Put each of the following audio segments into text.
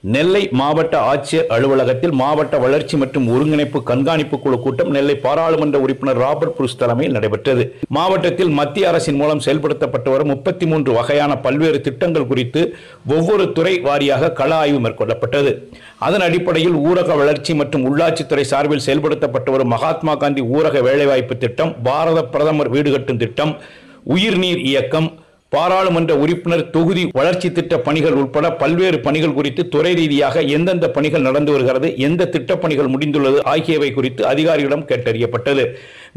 நெல்லை மாவட்ட ஆட்சியர் அலுவலகத்தில் மாவட்ட வளர்ச்சி மற்றும் ஒருங்கிணைப்பு கண்காணிப்பு குழு கூட்டம் நெல்லை பாராளுமன்ற உறுப்பினர் ராபர்ட் புருஷ் தலைமையில் நடைபெற்றது. மாவட்டத்தில் மத்திய அரசின் மூலம் செயல்படுத்தப்பட்டு வரும் 33 வகையான பல்வேறு திட்டங்கள் குறித்து ஒவ்வொரு துறை வாரியாக கள ஆய்வு மேற்கொள்ளப்பட்டது. அதன் அடிப்படையில் ஊரக வளர்ச்சி மற்றும் உள்ளாட்சித்துறை சார்பில் செயல்படுத்தப்பட்டு வரும் மகாத்மா காந்தி ஊரக வேலைவாய்ப்பு திட்டம், பாரத பிரதமர் வீடு கட்டும் திட்டம், உயிர்நீர் இயக்கம், பாராளுமன்ற உறுப்பினர் தொகுதி வளர்ச்சி திட்ட பணிகள் உட்பட பல்வேறு பணிகள் குறித்து துறை ரீதியாக எந்தெந்த பணிகள் நடந்து வருகிறது, எந்த திட்டப்பணிகள் முடிந்துள்ளது ஆகியவை குறித்து அதிகாரிகளிடம் கேட்டறியப்பட்டது.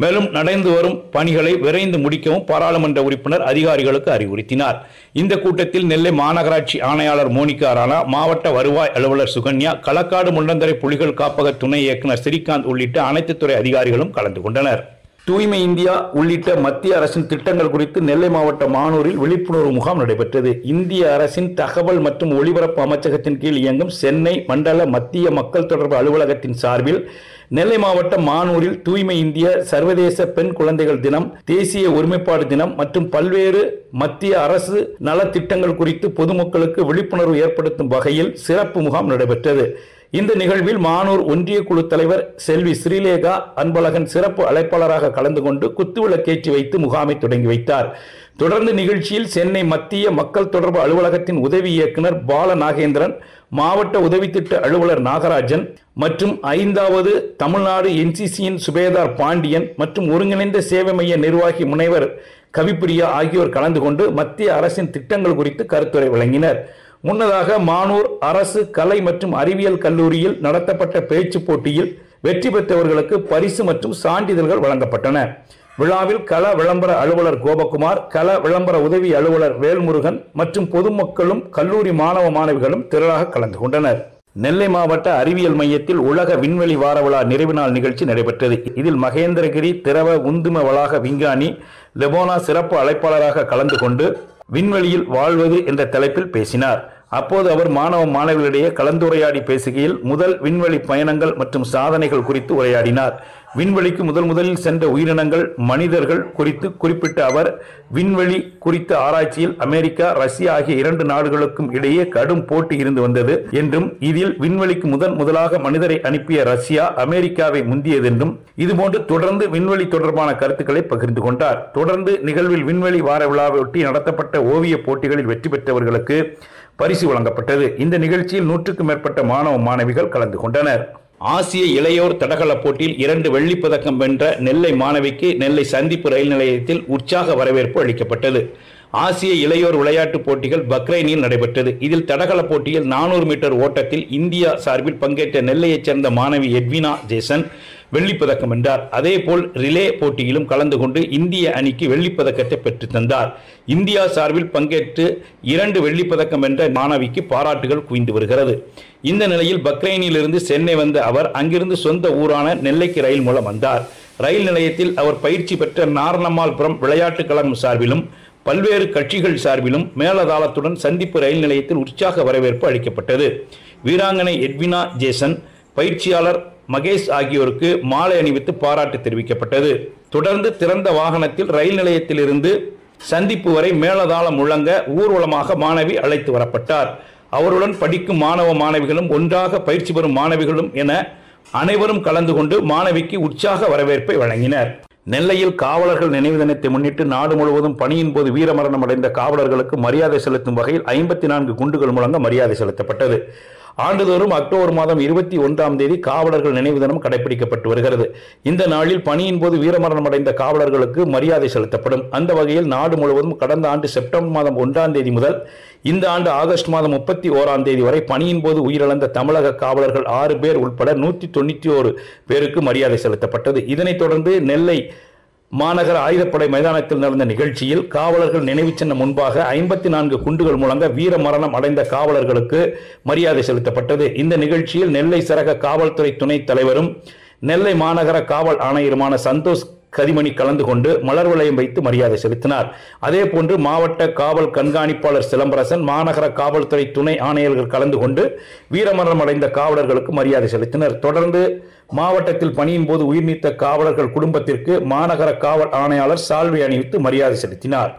மேலும் நடந்து வரும் பணிகளை விரைந்து முடிக்கவும் பாராளுமன்ற உறுப்பினர் அதிகாரிகளுக்கு அறிவுறுத்தினார். இந்த கூட்டத்தில் நெல்லை மாநகராட்சி ஆணையாளர் மோனிகா ராணா, மாவட்ட வருவாய் அலுவலர் சுகன்யா, களக்காடு முண்டந்தரை புலிகள் காப்பக துணை இயக்குநர் ஸ்ரீகாந்த் உள்ளிட்ட அனைத்து துறை அதிகாரிகளும் கலந்து கொண்டனர். தூய்மை இந்தியா உள்ளிட்ட மத்திய அரசின் திட்டங்கள் குறித்து நெல்லை மாவட்டம் மானூரில் விழிப்புணர்வு முகாம் நடைபெற்றது. இந்திய அரசின் தகவல் மற்றும் ஒலிபரப்பு அமைச்சகத்தின் கீழ் இயங்கும் சென்னை மண்டல மத்திய மக்கள் தொடர்பு அலுவலகத்தின் சார்பில் நெல்லை மாவட்டம் மானூரில் தூய்மை இந்திய, சர்வதேச பெண் குழந்தைகள் தினம், தேசிய ஒருமைப்பாடு தினம் மற்றும் பல்வேறு மத்திய அரசு நலத்திட்டங்கள் குறித்து பொதுமக்களுக்கு விழிப்புணர்வு ஏற்படுத்தும் வகையில் சிறப்பு முகாம் நடைபெற்றது. இந்த நிகழ்வில் மானூர் ஒன்றிய குழு தலைவர் செல்வி ஸ்ரீலேகா அன்பழகன் சிறப்பு அழைப்பாளராக கலந்து கொண்டு குத்துவிளக்கேற்றி வைத்து முகாமை தொடங்கி வைத்தார். தொடர்ந்து நிகழ்ச்சியில் சென்னை மத்திய மக்கள் தொடர்பு அலுவலகத்தின் உதவி இயக்குனர் பால நாகேந்திரன், மாவட்ட உதவி திட்ட அலுவலர் நாகராஜன் மற்றும் 5வது தமிழ்நாடு NCCயின் சுபேதார் பாண்டியன் மற்றும் ஒருங்கிணைந்த சேவை மைய நிர்வாகி முனைவர் கவிப்பிரியா ஆகியோர் கலந்து கொண்டு மத்திய அரசின் திட்டங்கள் குறித்து கருத்துரை வழங்கினர். முன்னதாக மானூர் அரசு கலை மற்றும் அறிவியல் கல்லூரியில் நடத்தப்பட்ட பேச்சு போட்டியில் வெற்றி பெற்றவர்களுக்கு பரிசு மற்றும் சான்றிதழ்கள் வழங்கப்பட்டன. விழாவில் கள விளம்பர அலுவலர் கோபகுமார், கள விளம்பர உதவி அலுவலர் வேல்முருகன் மற்றும் பொதுமக்களும் கல்லூரி மாணவ மாணவிகளும் திரளாக கலந்து கொண்டனர். நெல்லை மாவட்ட அறிவியல் மையத்தில் உலக விண்வெளி வார விழா நிறைவு நாள் நிகழ்ச்சி நடைபெற்றது. இதில் மகேந்திரகிரி திரவ உந்தும வளாக விஞ்ஞானி லெபோனா சிறப்பு அழைப்பாளராக கலந்து கொண்டு விண்வெளியில் வாழ்வது என்ற தலைப்பில் பேசினார். அப்போது அவர் மாணவ மாணவிகளிடையே கலந்துரையாடி பேசுகையில் முதல் விண்வெளி பயணங்கள் மற்றும் சாதனைகள் குறித்து உரையாடினார். விண்வெளிக்கு முதலில் சென்ற உயிரினங்கள், மனிதர்கள் குறித்து குறிப்பிட்ட அவர் விண்வெளி குறித்த ஆராய்ச்சியில் அமெரிக்கா, ரஷ்யா ஆகிய 2 நாடுகளுக்கும் இடையே கடும் போட்டி இருந்து வந்தது என்றும், இதில் விண்வெளிக்கு முதலாக மனிதரை அனுப்பிய ரஷ்யா அமெரிக்காவை முந்தியதென்றும், இதுபோன்று தொடர்ந்து விண்வெளி தொடர்பான கருத்துக்களை பகிர்ந்து கொண்டார். தொடர்ந்து நிகழ்வில் விண்வெளி வார விழாவையொட்டி நடத்தப்பட்ட ஓவிய போட்டிகளில் வெற்றி பெற்றவர்களுக்கு பரிசு வழங்கப்பட்டது. இந்த நிகழ்ச்சியில் 100க்கும் மேற்பட்ட மாணவ மாணவிகள் கலந்து கொண்டனர். ஆசிய இளையோர் தடகள போட்டியில் 2 வெள்ளிப் பதக்கம் வென்ற நெல்லை மாணவிக்கு நெல்லை சந்திப்பு ரயில் நிலையத்தில் உற்சாக வரவேற்பு அளிக்கப்பட்டது. ஆசிய இளையோர் விளையாட்டுப் போட்டிகள் பக்ரைனில் நடைபெற்றது. இதில் தடகள போட்டியில் 400 மீட்டர் ஓட்டத்தில் இந்தியா சார்பில் பங்கேற்ற நெல்லையைச் சேர்ந்த மாணவி எட்வினா ஜேசன் வெள்ளிப்பதக்கம் வென்றார். அதேபோல் ரிலே போட்டியிலும் கலந்து கொண்டு இந்திய அணிக்கு வெள்ளிப்பதக்கத்தை பெற்று தந்தார். இந்தியா சார்பில் பங்கேற்று 2 வெள்ளிப்பதக்கம் வென்ற மாணவிக்கு பாராட்டுகள் குவிந்து வருகிறது. இந்த நிலையில் பக்ரைனிலிருந்து சென்னை வந்த அவர் அங்கிருந்து சொந்த ஊரான நெல்லைக்கு ரயில் மூலம் வந்தார். ரயில் நிலையத்தில் அவர் பயிற்சி பெற்ற நாரணம்மாள்புரம் விளையாட்டுக் கழகம் சார்பிலும் பல்வேறு கட்சிகள் சார்பிலும் மேலதாளத்துடன் சந்திப்பு ரயில் நிலையத்தில் உற்சாக வரவேற்பு அளிக்கப்பட்டது. வீராங்கனை எட்வினா ஜேசன், பயிற்சியாளர் மகேஷ் ஆகியோருக்கு மாலை அணிவித்து பாராட்டு தெரிவிக்கப்பட்டது. தொடர்ந்து திறந்த வாகனத்தில் ரயில் நிலையத்திலிருந்து சந்திப்பு வரை மேலதாளம் முழங்க ஊர்வலமாக மாணவி அழைத்து வரப்பட்டார். அவருடன் படிக்கும் மாணவ மாணவிகளும் ஒன்றாக பயிற்சி பெறும் மாணவிகளும் என அனைவரும் கலந்து கொண்டு மாணவிக்கு உற்சாக வரவேற்பை வழங்கினர். நெல்லையில் காவலர்கள் நினைவு தினத்தை முன்னிட்டு நாடு முழுவதும் பணியின் போது வீரமரணம் அடைந்த காவலர்களுக்கு மரியாதை செலுத்தும் வகையில் 54 குண்டுகள் முழங்க மரியாதை செலுத்தப்பட்டது. ஆண்டுதோறும் அக்டோபர் மாதம் 21ஆம் தேதி காவலர்கள் நினைவு தினம் கடைபிடிக்கப்பட்டு வருகிறது. இந்த நாளில் பணியின் போது வீரமரணம் அடைந்த காவலர்களுக்கு மரியாதை செலுத்தப்படும். அந்த வகையில் நாடு முழுவதும் கடந்த ஆண்டு செப்டம்பர் மாதம் 1ஆம் தேதி முதல் இந்த ஆண்டு ஆகஸ்ட் மாதம் 31ஆம் தேதி வரை பணியின் போது உயிரிழந்த தமிழக காவலர்கள் 6 பேர் உட்பட 191 பேருக்கு மரியாதை செலுத்தப்பட்டது. இதனைத் தொடர்ந்து நெல்லை மாநகர ஆயுதப்படை மைதானத்தில் நடந்த நிகழ்ச்சியில் காவலர்கள் நினைவு சின்னம் முன்பாக 54 குண்டுகள் முழங்க வீர மரணம் அடைந்த காவலர்களுக்கு மரியாதை செலுத்தப்பட்டது. இந்த நிகழ்ச்சியில் நெல்லை சரக காவல்துறை துணைத் தலைவரும் நெல்லை மாநகர காவல் ஆணையருமான சந்தோஷ் கதிமணி கலந்து கொண்டு மலர் வளையம் வைத்து மரியாதை செலுத்தினார். அதேபோன்று மாவட்ட காவல் கண்காணிப்பாளர் சிலம்பரசன், மாநகர காவல்துறை துணை ஆணையர்கள் கலந்து கொண்டு வீரமரணம் அடைந்த காவலர்களுக்கு மரியாதை செலுத்தினர். தொடர்ந்து மாவட்டத்தில் பணியின் போது உயிர் நீத்த காவலர்கள் குடும்பத்திற்கு மாநகர காவல் ஆணையாளர் சால்வை அணிவித்து மரியாதை செலுத்தினார்.